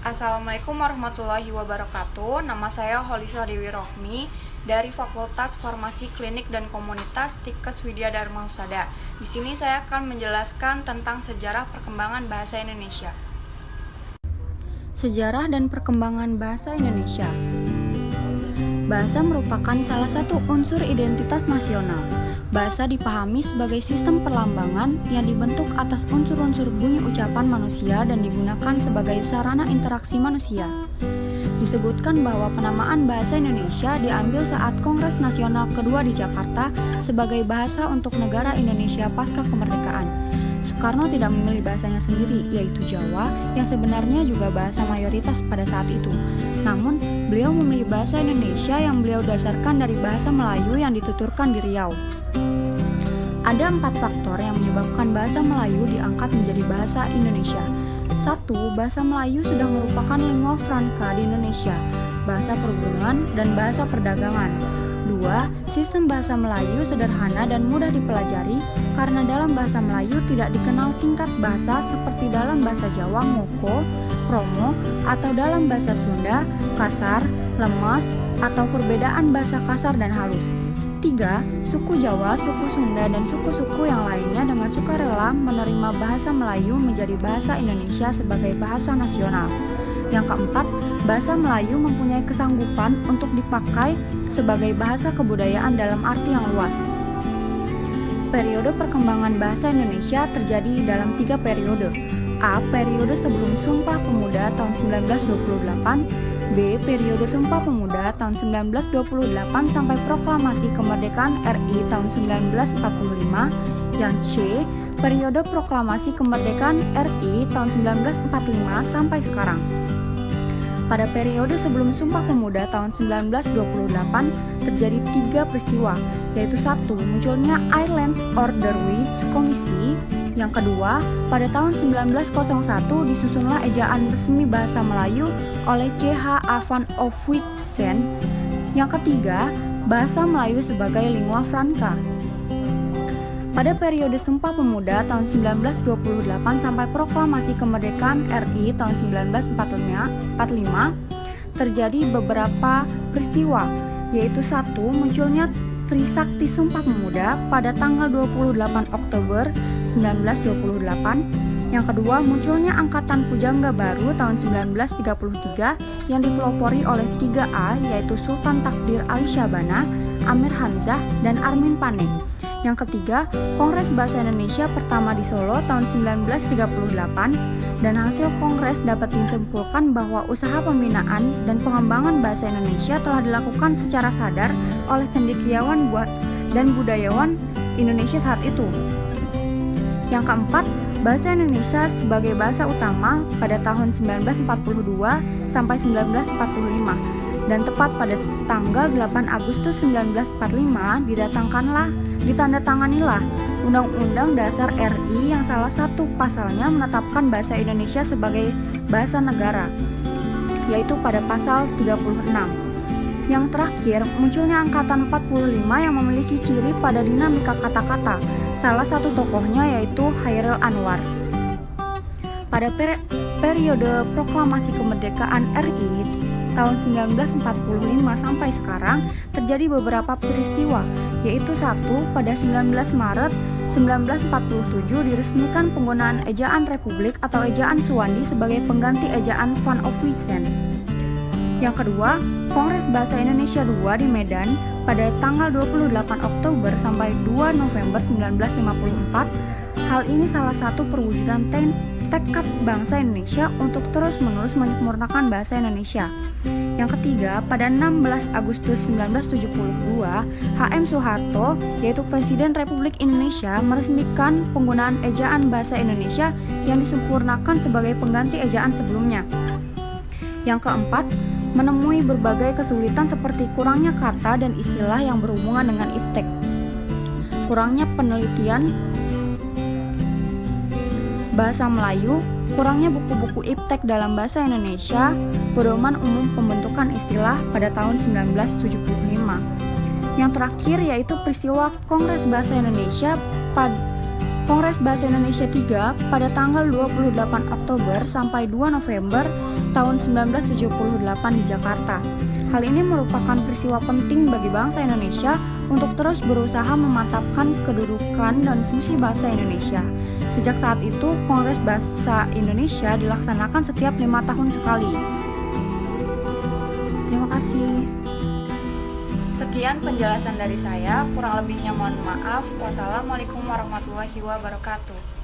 Assalamualaikum warahmatullahi wabarakatuh. Nama saya Holisa Dewi Rohmi dari Fakultas Farmasi Klinik dan Komunitas Tikes Widya Dharma Husada. Di sini saya akan menjelaskan tentang sejarah perkembangan bahasa Indonesia. Sejarah dan perkembangan bahasa Indonesia. Bahasa merupakan salah satu unsur identitas nasional. Bahasa dipahami sebagai sistem perlambangan yang dibentuk atas unsur-unsur bunyi ucapan manusia dan digunakan sebagai sarana interaksi manusia. Disebutkan bahwa penamaan bahasa Indonesia diambil saat Kongres Nasional Kedua di Jakarta sebagai bahasa untuk negara Indonesia pasca kemerdekaan. Soekarno tidak memilih bahasanya sendiri, yaitu Jawa, yang sebenarnya juga bahasa mayoritas pada saat itu. Namun, beliau memilih bahasa Indonesia yang beliau dasarkan dari bahasa Melayu yang dituturkan di Riau. Ada 4 faktor yang menyebabkan bahasa Melayu diangkat menjadi bahasa Indonesia. 1. Bahasa Melayu sudah merupakan lingua franca di Indonesia, bahasa perhubungan dan bahasa perdagangan. 2. Sistem bahasa Melayu sederhana dan mudah dipelajari karena dalam bahasa Melayu tidak dikenal tingkat bahasa seperti dalam bahasa Jawa ngoko, kromo, atau dalam bahasa Sunda kasar, lemes, atau perbedaan bahasa kasar dan halus. 3. Suku Jawa, suku Sunda, dan suku-suku yang lainnya dengan sukarela menerima bahasa Melayu menjadi bahasa Indonesia sebagai bahasa nasional. Yang keempat, bahasa Melayu mempunyai kesanggupan untuk dipakai sebagai bahasa kebudayaan dalam arti yang luas. Periode perkembangan bahasa Indonesia terjadi dalam 3 periode. A. Periode sebelum Sumpah Pemuda tahun 1928. B. Periode Sumpah Pemuda tahun 1928 sampai Proklamasi Kemerdekaan RI tahun 1945. Yang C. Periode Proklamasi Kemerdekaan RI tahun 1945 sampai sekarang. Pada periode sebelum Sumpah Pemuda tahun 1928 terjadi 3 peristiwa, yaitu 1. Munculnya Islands Orderwich Komisi. Yang kedua, pada tahun 1901 disusunlah ejaan resmi bahasa Melayu oleh C.H. A. van Ophuijsen. Yang ketiga, bahasa Melayu sebagai lingua franca. Pada periode Sumpah Pemuda tahun 1928 sampai Proklamasi Kemerdekaan RI tahun 1945 terjadi beberapa peristiwa, yaitu 1. Munculnya Trisakti Sumpah Pemuda pada tanggal 28 Oktober 1928. Yang kedua, munculnya Angkatan Pujangga Baru tahun 1933 yang dipelopori oleh 3A, yaitu Sultan Takdir Ali Syabana, Amir Hamzah, dan Armin Pane. Yang ketiga, Kongres Bahasa Indonesia pertama di Solo tahun 1938, dan hasil kongres dapat disimpulkan bahwa usaha pembinaan dan pengembangan bahasa Indonesia telah dilakukan secara sadar oleh cendekiawan dan budayawan Indonesia saat itu. Yang keempat, bahasa Indonesia sebagai bahasa utama pada tahun 1942 sampai 1945, dan tepat pada tanggal 8 Agustus 1945 ditandatanganilah Undang-Undang Dasar RI yang salah satu pasalnya menetapkan bahasa Indonesia sebagai bahasa negara, yaitu pada pasal 36. Yang terakhir, munculnya Angkatan 45 yang memiliki ciri pada dinamika kata-kata. Salah satu tokohnya yaitu Chairil Anwar. Pada periode Proklamasi Kemerdekaan RI tahun 1945 sampai sekarang terjadi beberapa peristiwa, yaitu 1. Pada 19 Maret 1947 diresmikan penggunaan ejaan Republik atau ejaan Suwandi sebagai pengganti ejaan Van Ophuijsen. Yang kedua, Kongres Bahasa Indonesia II di Medan pada tanggal 28 Oktober sampai 2 November 1954. Hal ini salah satu perwujudan tekad bangsa Indonesia untuk terus-menerus menyempurnakan bahasa Indonesia. Yang ketiga, pada 16 Agustus 1972, H.M. Soeharto, yaitu Presiden Republik Indonesia, meresmikan penggunaan ejaan bahasa Indonesia yang disempurnakan sebagai pengganti ejaan sebelumnya. Yang keempat, menemui berbagai kesulitan seperti kurangnya kata dan istilah yang berhubungan dengan iptek, kurangnya penelitian bahasa Melayu, kurangnya buku-buku iptek dalam bahasa Indonesia, pedoman umum pembentukan istilah pada tahun 1975. Yang terakhir yaitu peristiwa Kongres Bahasa Indonesia Kongres Bahasa Indonesia III pada tanggal 28 Oktober sampai 2 November tahun 1978 di Jakarta. Hal ini merupakan peristiwa penting bagi bangsa Indonesia untuk terus berusaha memantapkan kedudukan dan fungsi bahasa Indonesia. Sejak saat itu, Kongres Bahasa Indonesia dilaksanakan setiap 5 tahun sekali. Terima kasih. Sekian penjelasan dari saya, kurang lebihnya mohon maaf. Wassalamualaikum warahmatullahi wabarakatuh.